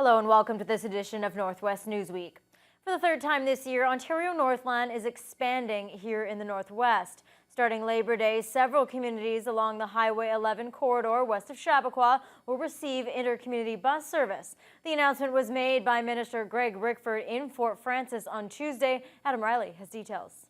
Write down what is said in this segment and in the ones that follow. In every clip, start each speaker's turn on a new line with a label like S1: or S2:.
S1: Hello and welcome to this edition of Northwest Newsweek. For the third time this year, Ontario Northland is expanding here in the Northwest. Starting Labor Day, several communities along the Highway 11 corridor west of Chappaqua will receive intercommunity bus service. The announcement was made by Minister Greg Rickford in Fort Frances on Tuesday. Adam Riley has details.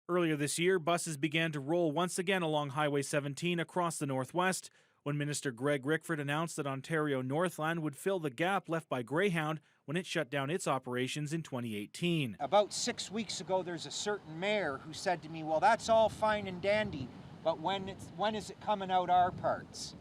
S2: Earlier this year, buses began to roll once again along Highway 17 across the Northwest, when Minister Greg Rickford announced that Ontario Northland would fill the gap left by Greyhound when it shut down its operations in 2018.
S3: About 6 weeks ago, there's a certain mayor who said to me, well, that's all fine and dandy, but when is it coming out our parts?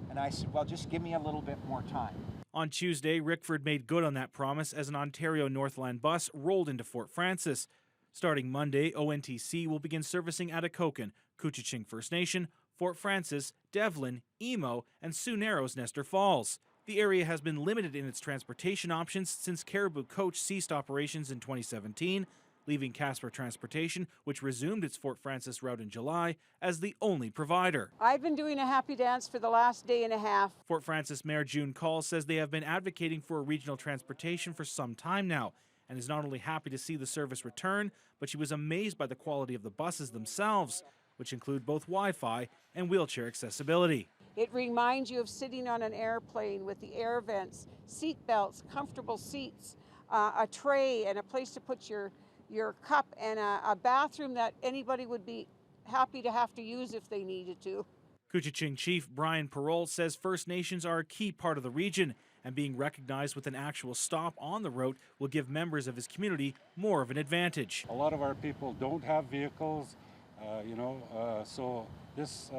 S3: And I said, well, just give me a little bit more time.
S2: On Tuesday, Rickford made good on that promise as an Ontario Northland bus rolled into Fort Frances. Starting Monday, ONTC will begin servicing Atikokan, Couchiching First Nation, Fort Frances, Devlin, Emo, and Sioux Narrows Nestor Falls. The area has been limited in its transportation options since Caribou Coach ceased operations in 2017, leaving Casper Transportation, which resumed its Fort Frances route in July, as the only provider.
S4: I've been doing a happy dance for the last day and a half.
S2: Fort Frances Mayor June Call says they have been advocating for a regional transportation for some time now, and is not only happy to see the service return, but she was amazed by the quality of the buses themselves, which include both Wi-Fi and wheelchair accessibility.
S4: It reminds you of sitting on an airplane with the air vents, seat belts, comfortable seats, a tray and a place to put your cup, and a bathroom that anybody would be happy to have to use if they needed to.
S2: Couchiching Chief Brian Parole says First Nations are a key part of the region, and being recognized with an actual stop on the route will give members of his community more of an advantage.
S5: A lot of our people don't have vehicles, so this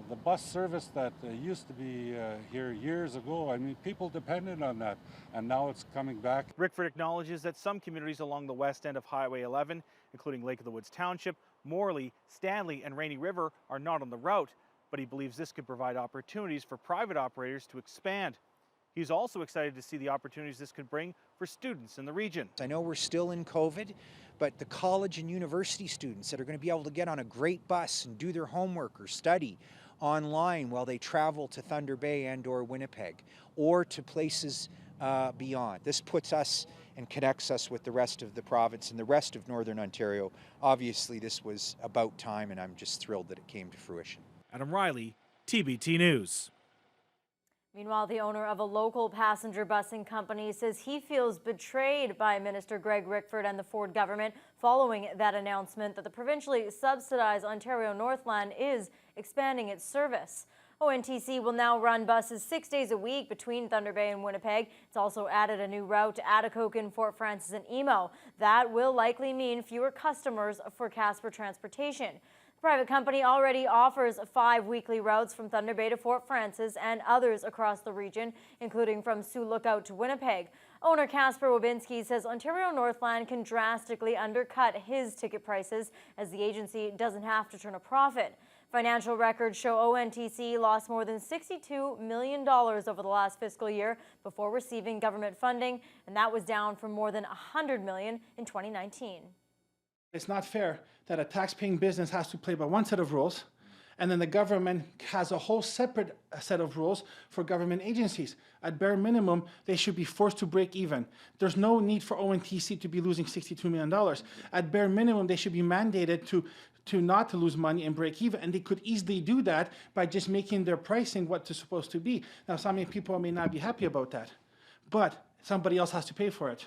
S5: the bus service that used to be here years ago, I mean, people depended on that, and now it's coming back.
S2: Rickford acknowledges that some communities along the west end of Highway 11, including Lake of the Woods Township, Morley, Stanley, and Rainy River, are not on the route, but he believes this could provide opportunities for private operators to expand. He's also excited to see the opportunities this could bring for students in the region.
S3: I know we're still in COVID, but the college and university students that are going to be able to get on a great bus and do their homework or study online while they travel to Thunder Bay and or Winnipeg or to places beyond. This puts us and connects us with the rest of the province and the rest of Northern Ontario. Obviously, this was about time, and I'm just thrilled that it came to fruition.
S2: Adam Riley, TBT News.
S1: Meanwhile, the owner of a local passenger busing company says he feels betrayed by Minister Greg Rickford and the Ford government following that announcement that the provincially subsidized Ontario Northland is expanding its service. ONTC will now run buses 6 days a week between Thunder Bay and Winnipeg. It's also added a new route to Atikokan, Fort Frances, and Emo. That will likely mean fewer customers for Casper Transportation. The private company already offers 5 weekly routes from Thunder Bay to Fort Frances and others across the region, including from Sioux Lookout to Winnipeg. Owner Casper Wabinski says Ontario Northland can drastically undercut his ticket prices as the agency doesn't have to turn a profit. Financial records show ONTC lost more than $62 million over the last fiscal year before receiving government funding, and that was down from more than $100 million in 2019.
S6: It's not fair that a tax-paying business has to play by one set of rules, and then the government has a whole separate set of rules for government agencies. At bare minimum, they should be forced to break even. There's no need for ONTC to be losing $62 million. At bare minimum, they should be mandated to not to lose money and break even, and they could easily do that by just making their pricing what it's supposed to be. Now, some people may not be happy about that, but somebody else has to pay for it.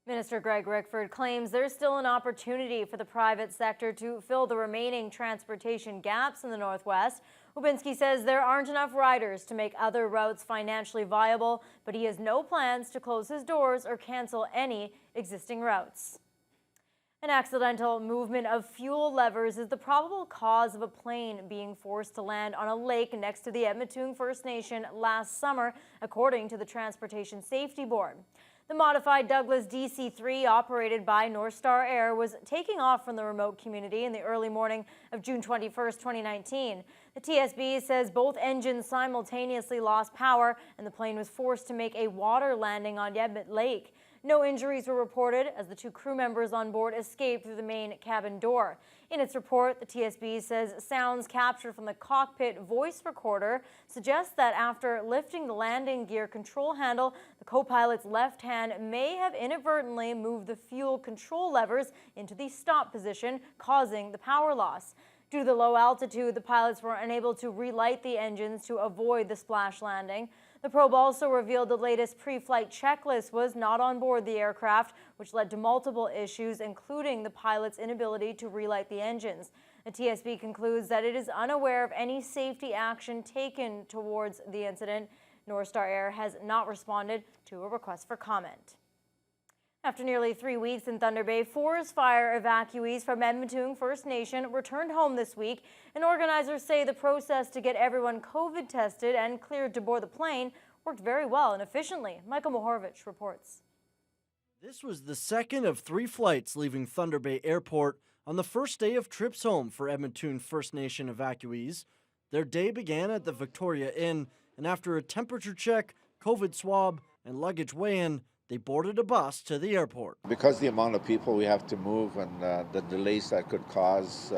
S1: Minister Greg Rickford claims there's still an opportunity for the private sector to fill the remaining transportation gaps in the Northwest. Wabinski says there aren't enough riders to make other routes financially viable, but he has no plans to close his doors or cancel any existing routes. An accidental movement of fuel levers is the probable cause of a plane being forced to land on a lake next to the Edmonton First Nation last summer, according to the Transportation Safety Board. The modified Douglas DC-3, operated by North Star Air, was taking off from the remote community in the early morning of June 21, 2019. The TSB says both engines simultaneously lost power and the plane was forced to make a water landing on Yebit Lake. No injuries were reported as the 2 crew members on board escaped through the main cabin door. In its report, the TSB says sounds captured from the cockpit voice recorder suggest that after lifting the landing gear control handle, the co-pilot's left hand may have inadvertently moved the fuel control levers into the stop position, causing the power loss. Due to the low altitude, the pilots were unable to relight the engines to avoid the splash landing. The probe also revealed the latest pre-flight checklist was not on board the aircraft, which led to multiple issues, including the pilot's inability to relight the engines. The TSB concludes that it is unaware of any safety action taken towards the incident. North Star Air has not responded to a request for comment. After nearly 3 weeks in Thunder Bay, forest fire evacuees from Edmonton First Nation returned home this week, and organizers say the process to get everyone COVID tested and cleared to board the plane worked very well and efficiently. Michael Mohorovic reports.
S7: This was the second of 3 flights leaving Thunder Bay Airport on the first day of trips home for Edmonton First Nation evacuees. Their day began at the Victoria Inn, and after a temperature check, COVID swab, and luggage weigh-in, they boarded a bus to the airport.
S8: Because the amount of people we have to move and the delays that could cause,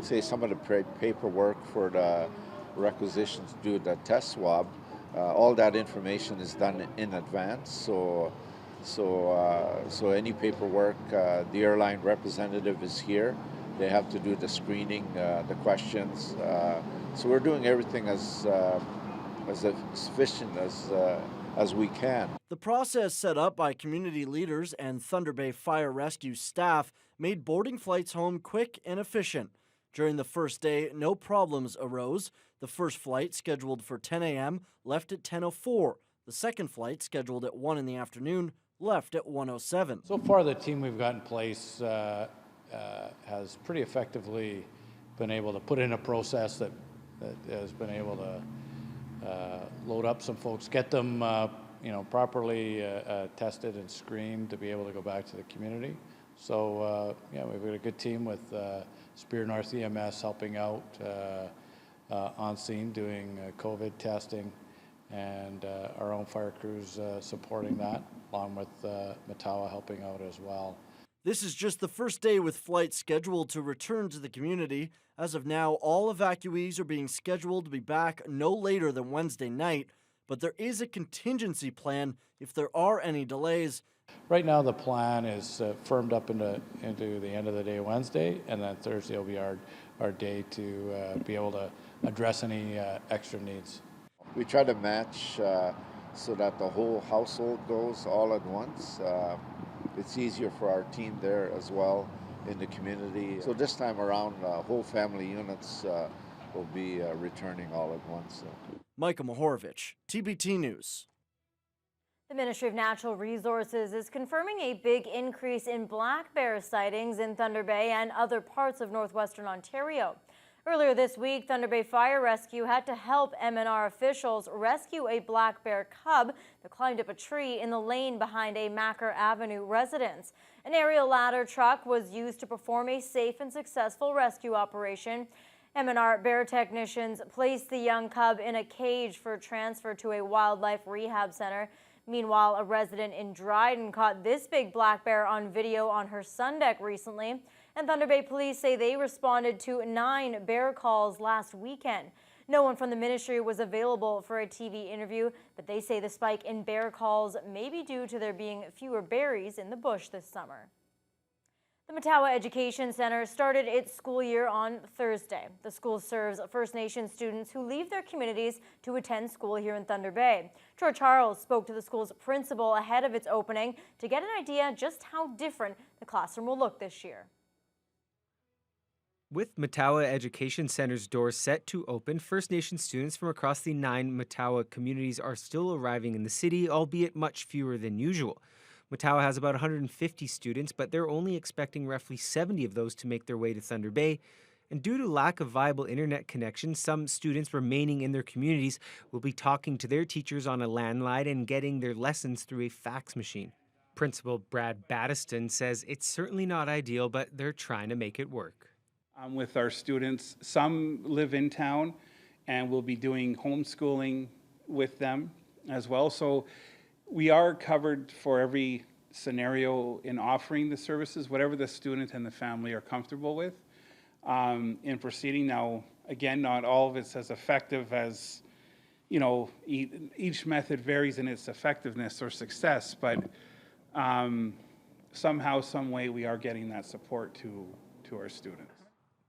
S8: say some of the paperwork for the requisitions to do the test swab, all that information is done in advance. So any paperwork, the airline representative is here. They have to do the screening, the questions. So we're doing everything as efficient as we can.
S7: The process set up by community leaders and Thunder Bay Fire Rescue staff made boarding flights home quick and efficient. During the first day, no problems arose. The first flight, scheduled for 10 a.m., left at 10:04. The second flight, scheduled at 1 in the afternoon, left at 1:07.
S9: So far, the team we've got in place has pretty effectively been able to put in a process that has been able to load up some folks, get them properly tested and screened to be able to go back to the community. So yeah, we've got a good team with Spear North EMS helping out on scene doing COVID testing, and our own fire crews supporting that, along with Matawa helping out as well.
S7: This is just the first day with flights scheduled to return to the community. As of now, all evacuees are being scheduled to be back no later than Wednesday night, but there is a contingency plan if there are any delays.
S9: Right now, the plan is firmed up into the end of the day Wednesday, and then Thursday will be our day to be able to address any extra needs.
S8: We try to match so that the whole household goes all at once. It's easier for our team there as well in the community. So this time around, whole family units will be returning all at once.
S7: Michael Mohorovic, TBT News.
S1: The Ministry of Natural Resources is confirming a big increase in black bear sightings in Thunder Bay and other parts of northwestern Ontario. Earlier this week, Thunder Bay Fire Rescue had to help MNR officials rescue a black bear cub that climbed up a tree in the lane behind a Macker Avenue residence. An aerial ladder truck was used to perform a safe and successful rescue operation. MNR bear technicians placed the young cub in a cage for transfer to a wildlife rehab center. Meanwhile, a resident in Dryden caught this big black bear on video on her sun deck recently. And Thunder Bay police say they responded to 9 bear calls last weekend. No one from the ministry was available for a TV interview, but they say the spike in bear calls may be due to there being fewer berries in the bush this summer. The Matawa Education Center started its school year on Thursday. The school serves First Nation students who leave their communities to attend school here in Thunder Bay. Troy Charles spoke to the school's principal ahead of its opening to get an idea just how different the classroom will look this year.
S10: With Matawa Education Center's doors set to open, First Nation students from across the 9 Matawa communities are still arriving in the city, albeit much fewer than usual. Matawa has about 150 students, but they're only expecting roughly 70 of those to make their way to Thunder Bay. And due to lack of viable internet connections, some students remaining in their communities will be talking to their teachers on a landline and getting their lessons through a fax machine. Principal Brad Battiston says it's certainly not ideal, but they're trying to make it work.
S11: With our students, some live in town, and we'll be doing homeschooling with them as well. So we are covered for every scenario in offering the services, whatever the student and the family are comfortable with in proceeding. Now, again, not all of it's as effective as, you know, each method varies in its effectiveness or success, but somehow, some way, we are getting that support to our students.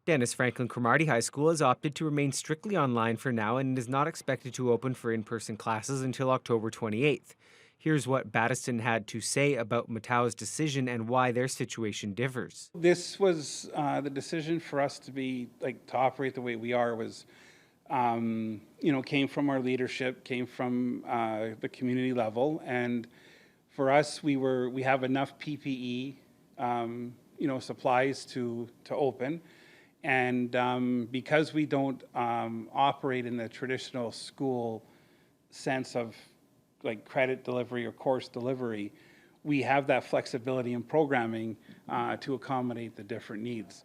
S10: Dennis Franklin Cromartie High School has opted to remain strictly online for now and is not expected to open for in-person classes until October 28th. Here's what Battiston had to say about Matao's decision and why their situation differs.
S11: This was the decision for us to operate the way we are was, you know, came from our leadership, came from the community level, and for us, we have enough PPE, you know, supplies to open. And because we don't operate in the traditional school sense of like credit delivery or course delivery, we have that flexibility in programming to accommodate the different needs.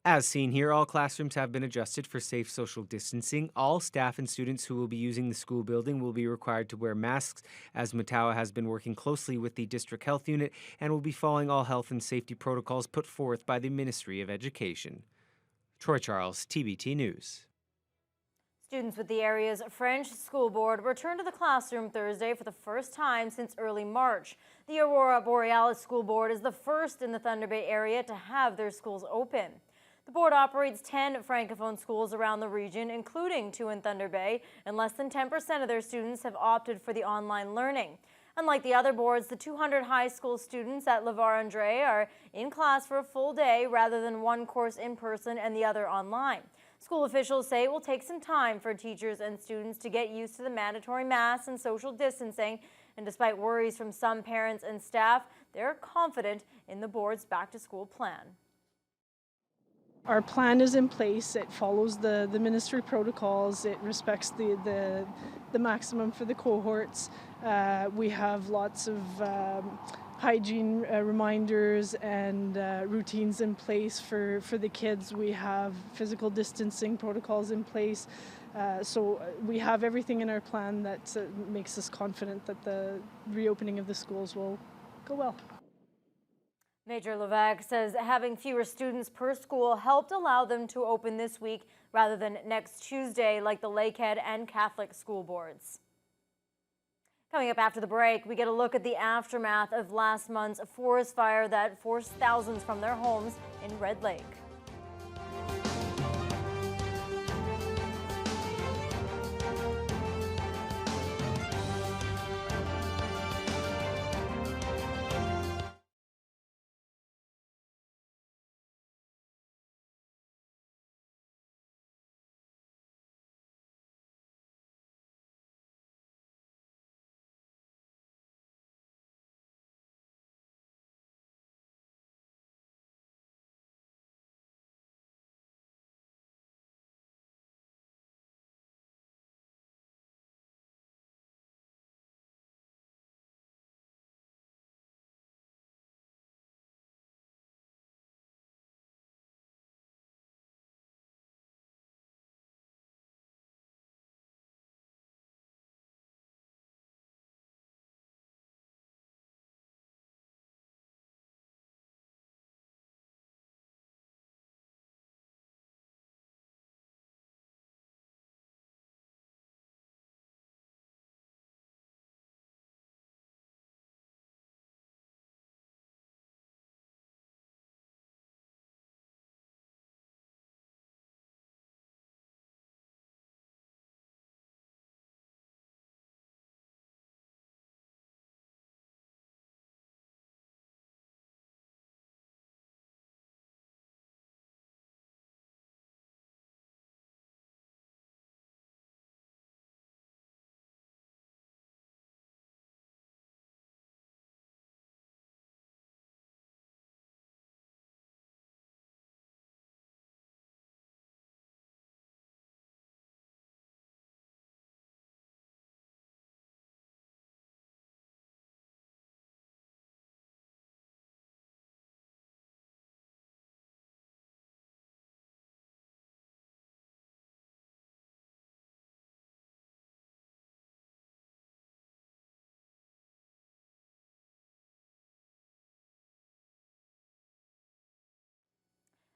S10: As seen here, all classrooms have been adjusted for safe social distancing. All staff and students who will be using the school building will be required to wear masks, as Matao has been working closely with the district health unit and will be following all health and safety protocols put forth by the Ministry of Education. Troy Charles, TBT News.
S1: Students with the area's French school board returned to the classroom Thursday for the first time since early March. The Aurora Borealis School Board is the first in the Thunder Bay area to have their schools open. The board operates 10 Francophone schools around the region, including 2 in Thunder Bay, and less than 10% of their students have opted for the online learning. Unlike the other boards, the 200 high school students at Levar Andre are in class for a full day rather than one course in person and the other online. School officials say it will take some time for teachers and students to get used to the mandatory masks and social distancing, and despite worries from some parents and staff, they're confident in the board's back-to-school plan.
S12: Our plan is in place. It follows the ministry protocols. It respects the maximum for the cohorts. We have lots of hygiene reminders and routines in place for the kids. We have physical distancing protocols in place. So we have everything in our plan that makes us confident that the reopening of the schools will go well.
S1: Major Levesque says having fewer students per school helped allow them to open this week rather than next Tuesday like the Lakehead and Catholic school boards. Coming up after the break, we get a look at the aftermath of last month's forest fire that forced thousands from their homes in Red Lake.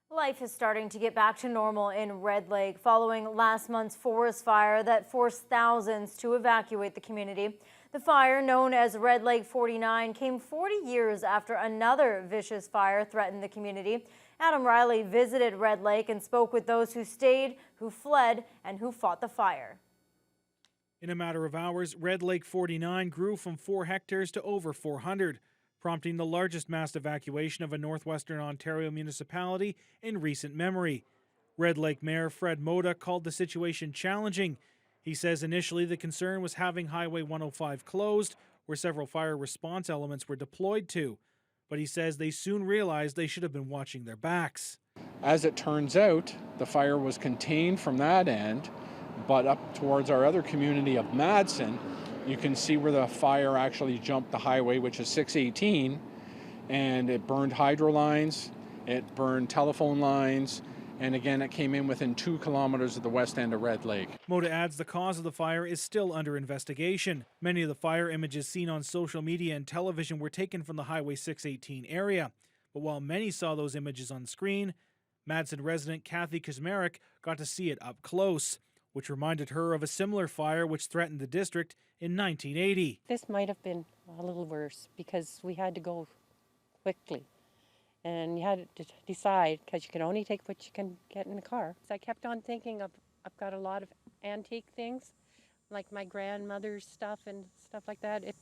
S1: Life is starting to get back to normal in Red Lake following last month's forest fire that forced thousands to evacuate the community. The fire, known as Red Lake 49, came 40 years after another vicious fire threatened the community. Adam Riley visited Red Lake and spoke with those who stayed, who fled, and who fought the fire.
S2: In a matter of hours, Red Lake 49 grew from 4 hectares to over 400, prompting the largest mass evacuation of a northwestern Ontario municipality in recent memory. Red Lake Mayor Fred Moda called the situation challenging. He says initially the concern was having Highway 105 closed, where several fire response elements were deployed to. But he says they soon realized they should have been watching their backs.
S13: As it turns out, the fire was contained from that end, but up towards our other community of Madsen, you can see where the fire actually jumped the highway, which is 618, and it burned hydro lines, it burned telephone lines, and again, it came in within 2 kilometers of the west end of Red Lake.
S2: Moda adds the cause of the fire is still under investigation. Many of the fire images seen on social media and television were taken from the Highway 618 area. But while many saw those images on screen, Madsen resident Kathy Kazmarek got to see it up close, which reminded her of a similar fire which threatened the district in 1980.
S14: This might have been a little worse because we had to go quickly. And you had to decide, because you can only take what you can get in the car. So I kept on thinking I've got a lot of antique things, like my grandmother's stuff and stuff like that. It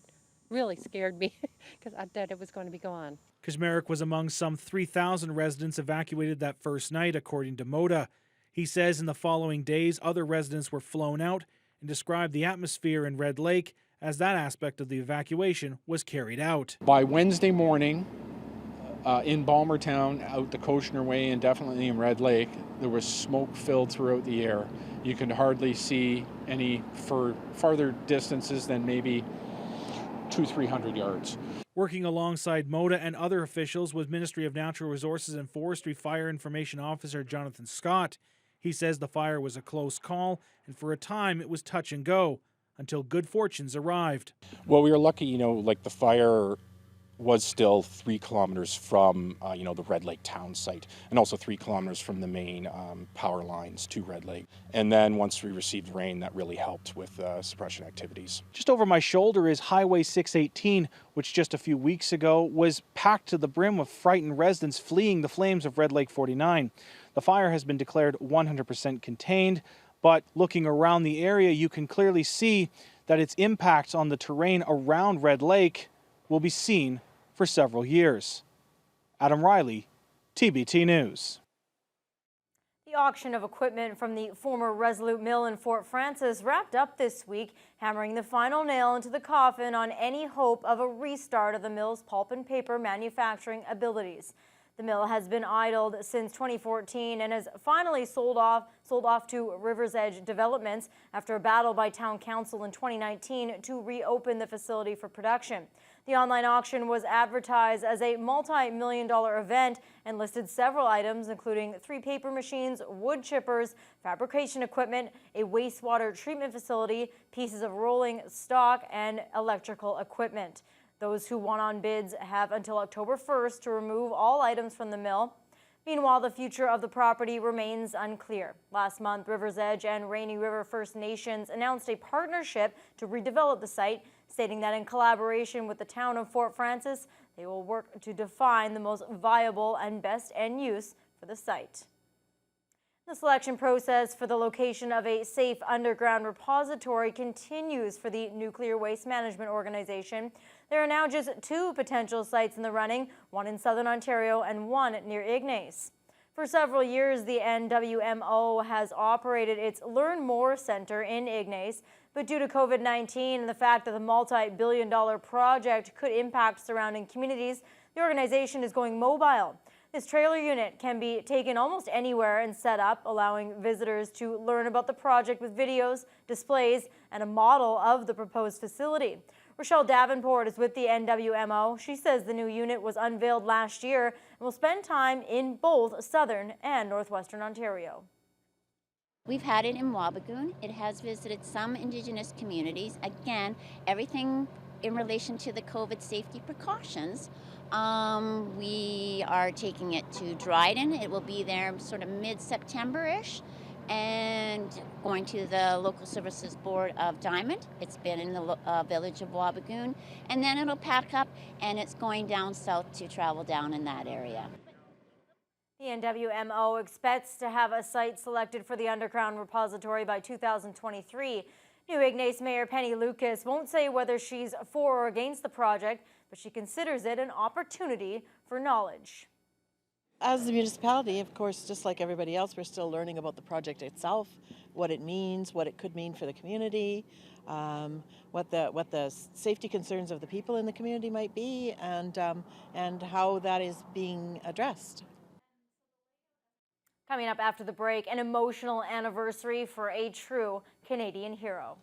S14: really scared me because I thought it was going to be gone.
S2: Kazmarek was among some 3,000 residents evacuated that first night, according to Moda. He says in the following days, other residents were flown out and described the atmosphere in Red Lake as that aspect of the evacuation was carried out.
S13: By Wednesday morning, in Balmertown, out the Koshner Way, and definitely in Red Lake, there was smoke filled throughout the air. You could hardly see any for farther distances than maybe 200-300 yards.
S2: Working alongside Moda and other officials was Ministry of Natural Resources and Forestry Fire Information Officer Jonathan Scott. He says the fire was a close call, and for a time it was touch and go until good fortunes arrived.
S15: Well, we were lucky, like the fire was still 3 kilometers from, the Red Lake town site, and also 3 kilometers from the main power lines to Red Lake. And then once we received rain, that really helped with suppression activities.
S2: Just over my shoulder is Highway 618, which just a few weeks ago was packed to the brim with frightened residents fleeing the flames of Red Lake 49. The fire has been declared 100% contained, but looking around the area, you can clearly see that its impacts on the terrain around Red Lake will be seen for several years. Adam Riley, TBT News.
S1: The auction of equipment from the former Resolute Mill in Fort Frances wrapped up this week, hammering the final nail into the coffin on any hope of a restart of the mill's pulp and paper manufacturing abilities. The mill has been idled since 2014 and has finally sold off to River's Edge Developments after a battle by Town Council in 2019 to reopen the facility for production. The online auction was advertised as a multi-million-dollar event and listed several items, including 3 paper machines, wood chippers, fabrication equipment, a wastewater treatment facility, pieces of rolling stock, and electrical equipment. Those who won on bids have until October 1st to remove all items from the mill. Meanwhile, the future of the property remains unclear. Last month, River's Edge and Rainy River First Nations announced a partnership to redevelop the site, stating that in collaboration with the town of Fort Frances, they will work to define the most viable and best end use for the site. The selection process for the location of a safe underground repository continues for the Nuclear Waste Management Organization. There are now just 2 potential sites in the running, one in southern Ontario and one near Ignace. For several years, the NWMO has operated its Learn More Center in Ignace, but due to COVID-19 and the fact that the multi-billion-dollar project could impact surrounding communities, the organization is going mobile. This trailer unit can be taken almost anywhere and set up, allowing visitors to learn about the project with videos, displays, and a model of the proposed facility. Rochelle Davenport is with the NWMO. She says the new unit was unveiled last year and will spend time in both southern and northwestern Ontario.
S16: We've had it in Wabigoon. It has visited some Indigenous communities. Again, everything in relation to the COVID safety precautions, We are taking it to Dryden. It will be there sort of mid-September-ish, and going to the Local Services Board of Diamond. It's been in the village of Wabigoon, and then it'll pack up and it's going down south to travel down in that area.
S1: The NWMO expects to have a site selected for the underground repository by 2023. New Ignace Mayor Penny Lucas won't say whether she's for or against the project, but she considers it an opportunity for knowledge.
S17: As the municipality, of course, just like everybody else, we're still learning about the project itself, what it means, what it could mean for the community, what the safety concerns of the people in the community might be, and how that is being addressed.
S1: Coming up after the break, an emotional anniversary for a true Canadian hero.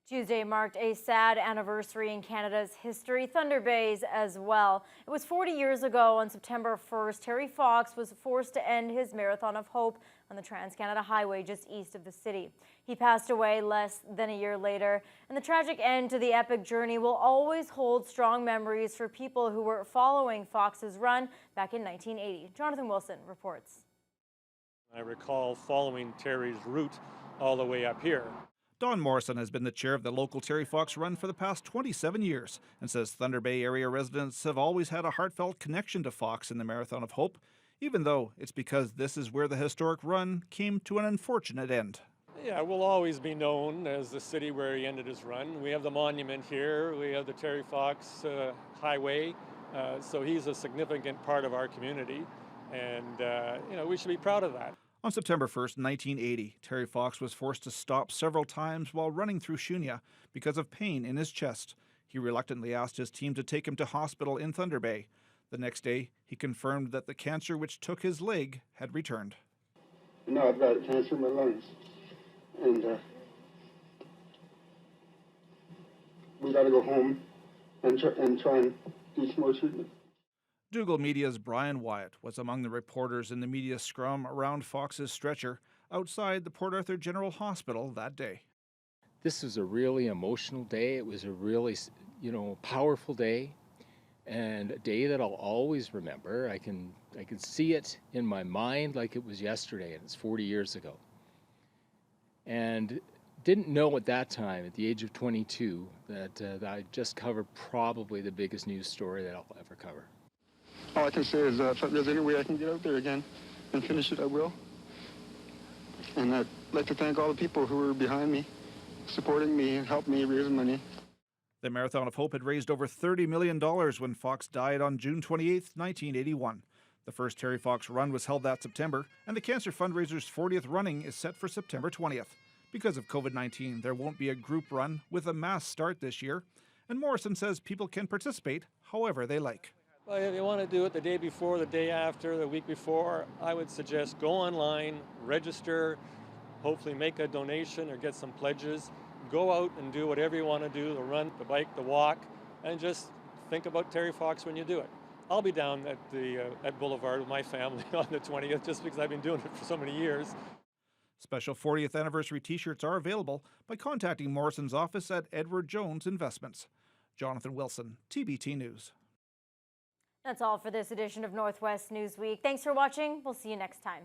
S1: Tuesday marked a sad anniversary in Canada's history, Thunder Bay's as well. It was 40 years ago on September 1st, Terry Fox was forced to end his Marathon of Hope on the Trans-Canada Highway just east of the city. He passed away less than a year later, and the tragic end to the epic journey will always hold strong memories for people who were following Fox's run back in 1980. Jonathan Wilson reports.
S18: I recall following Terry's route all the way up here.
S19: Don Morrison has been the chair of the local Terry Fox Run for the past 27 years and says Thunder Bay area residents have always had a heartfelt connection to Fox in the Marathon of Hope, even though it's because this is where the historic run came to an unfortunate end.
S18: Yeah, we'll always be known as the city where he ended his run. We have the monument here, we have the Terry Fox Highway, so he's a significant part of our community, and we should be proud of that.
S19: On September 1st, 1980, Terry Fox was forced to stop several times while running through Shunia because of pain in his chest. He reluctantly asked his team to take him to hospital in Thunder Bay. The next day, he confirmed that the cancer which took his leg had returned.
S20: I've got cancer in my lungs, and we got to go home and try and do some more treatment.
S19: Dougal Media's Brian Wyatt was among the reporters in the media scrum around Fox's stretcher. outside the Port Arthur General Hospital that day.
S21: This was a really emotional day. It was a really, powerful day, and a day that I'll always remember. I can see it in my mind like it was yesterday, and it's 40 years ago. And didn't know at that time, at the age of 22, that I just covered probably the biggest news story that I'll ever cover.
S20: All I can say is if there's any way I can get out there again and finish it, I will. And I'd like to thank all the people who were behind me, supporting me and helped me raise money.
S19: The Marathon of Hope had raised over $30 million when Fox died on June 28, 1981. The first Terry Fox run was held that September, and the Cancer Fundraiser's 40th running is set for September 20th. Because of COVID-19, there won't be a group run with a mass start this year, and Morrison says people can participate however they like.
S18: Well, if you want to do it the day before, the day after, the week before, I would suggest go online, register, hopefully make a donation or get some pledges. Go out and do whatever you want to do, the run, the bike, the walk, and just think about Terry Fox when you do it. I'll be down at Boulevard with my family on the 20th just because I've been doing it for so many years.
S19: Special 40th anniversary t-shirts are available by contacting Morrison's office at Edward Jones Investments. Jonathan Wilson, TBT News.
S1: That's all for this edition of Northwest Newsweek. Thanks for watching. We'll see you next time.